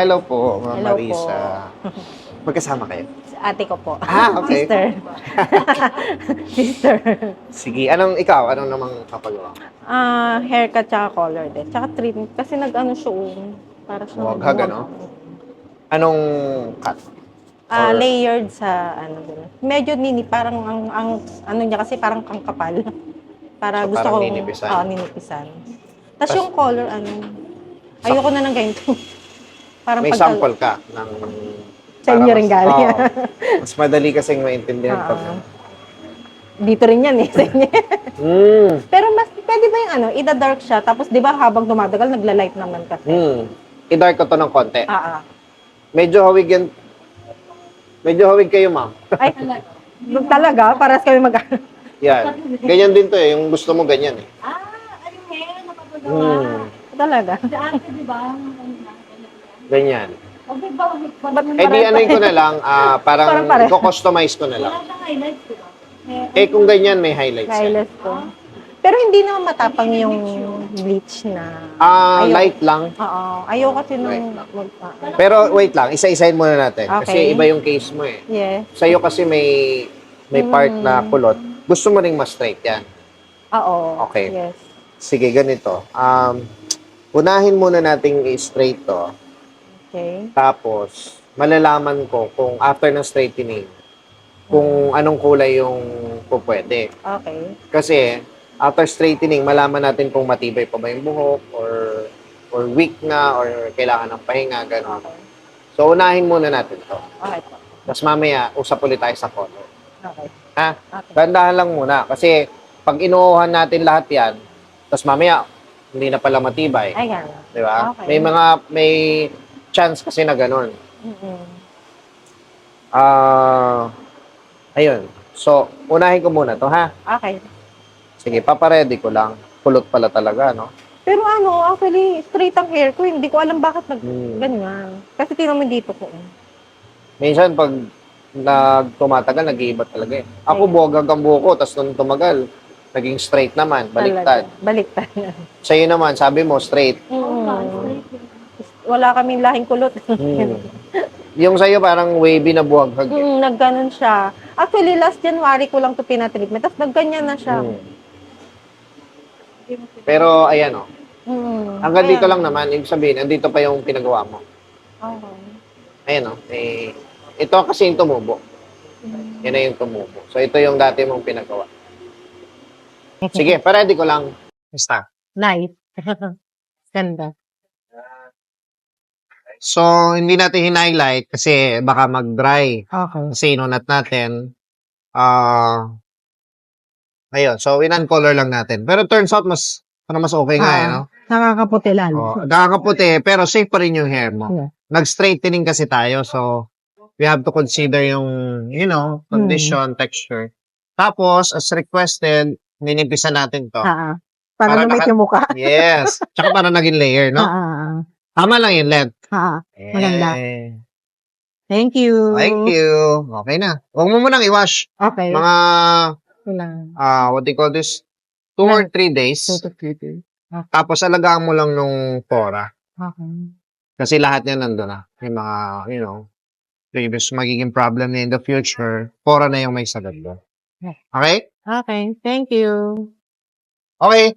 Hello po, Ma'am Hello po. Marisa. Magkasama kayo? Ate ko po. Okay. Sister. Sister. Sige, anong namang papagawa? Haircut tsaka color din. Tsaka trim. Kasi nag-ano siya para sa Buwaghag, ano? Anong cut? Or- layered sa din. Medyo parang ang ano niya kasi parang kang kapal. Para So, gusto parang ko ninipisan? ninipisan. Tapos yung color ayoko na ng ganito. Parang May sample ka ng... Sa inyo rin galing. Oo. Mas madali kasing maintindihan pag... Dito rin yan sa inyo. Pero pwede ba yung ida-dark siya, tapos di ba habang dumadagal, nagla-light naman kasi. I-dark ko to ng konti. Medyo Medyo hawig kayo, ma'am. Ay, talaga? Paras kami Yan. Ganyan din to Yung gusto mo, ganyan Yung hair, napapagawa. Talaga? Dati, di ba? Ganyan. Okay ba? Di anuin ko na lang, parang Parang i-customize ko na lang. Wala kang highlights, di ba? Kung ganyan, may highlights yan. Highlights ko. Pero hindi naman matapang yung bleach na. Light lang. Oo. Ayaw kasi Light nung Pero wait lang, isa-isahin muna natin. Kasi Okay. iba yung case mo Yes. Sa'yo kasi may part na kulot. Gusto mo ring ma-straight yan. Oo. Okay. Yes. Sige, ganito. Unahin muna nating i-straight to. Okay. Tapos, malalaman ko kung after ng straightening, kung anong kulay yung pupwede. Okay. Kasi, after straightening, malaman natin kung matibay pa ba yung buhok or weak na or kailangan ng pahinga, gano'n. Okay. So, unahin muna natin to. Okay po. Tapos mamaya, usap ulit tayo sa color. Okay. Ha? Okay. Gandahan lang muna. Kasi, pag inuuhan natin lahat yan, tapos mamaya, hindi na pala matibay. Ay, gano'n. Di ba? Okay. May chance kasi na gano'n. Ayun. So, unahin ko muna to, ha? Okay. Sige, paparedy ko lang. Kulot pala talaga, no? Pero actually, straight ang hair ko. Hindi ko alam bakit ganyan. Kasi tingnan mo dito ko. Minsan, pag tumatagal, nag-iiba talaga Ako, buwagag ang buhok ko, tapos nung tumagal, naging straight naman, baliktad. Talaga. Baliktad. Sa'yo naman, sabi mo, straight. Wala kaming lahing kulot. Yung sa'yo, parang wavy na buwaghag. Nagganon siya. Actually, last January ko lang ito pinatreatment. Tapos nagganyan na siya. Pero, ayan, hanggang Ayan. dito lang naman, ibig sabihin, andito pa yung pinagawa mo. Okay. Ayan, ito kasi yung tumubo. Yan na yung tumubo. So, ito yung dati mong pinagawa. Sige, paredy ko lang. Basta. Nice. Ganda. So, hindi natin hin-highlight kasi baka mag-dry. Okay. Kasi inunat natin. Ayun. So, in-color lang natin. Pero turns out, mas okay nga, no? Nakakaputi lalo. Nakakaputi, pero safe pa rin yung hair mo. Yeah. Nag-straightening kasi tayo, so we have to consider yung, condition, texture. Tapos, as requested, ninimpisan natin to. Para lumit yung mukha. Yes. Tsaka para naging layer, no? Tama lang yung length. Maganda. Thank you. Thank you. Okay na. Huwag mo munang i-wash. Okay. Mga, Lang. what do you call this? 2 or 3 days. Tapos alagaan mo lang nung pora. Okay. Kasi lahat yan nandun na. May mga, previous magiging problem na in the future, pora na yung may sagad doon. Okay? Okay. Thank you. Okay.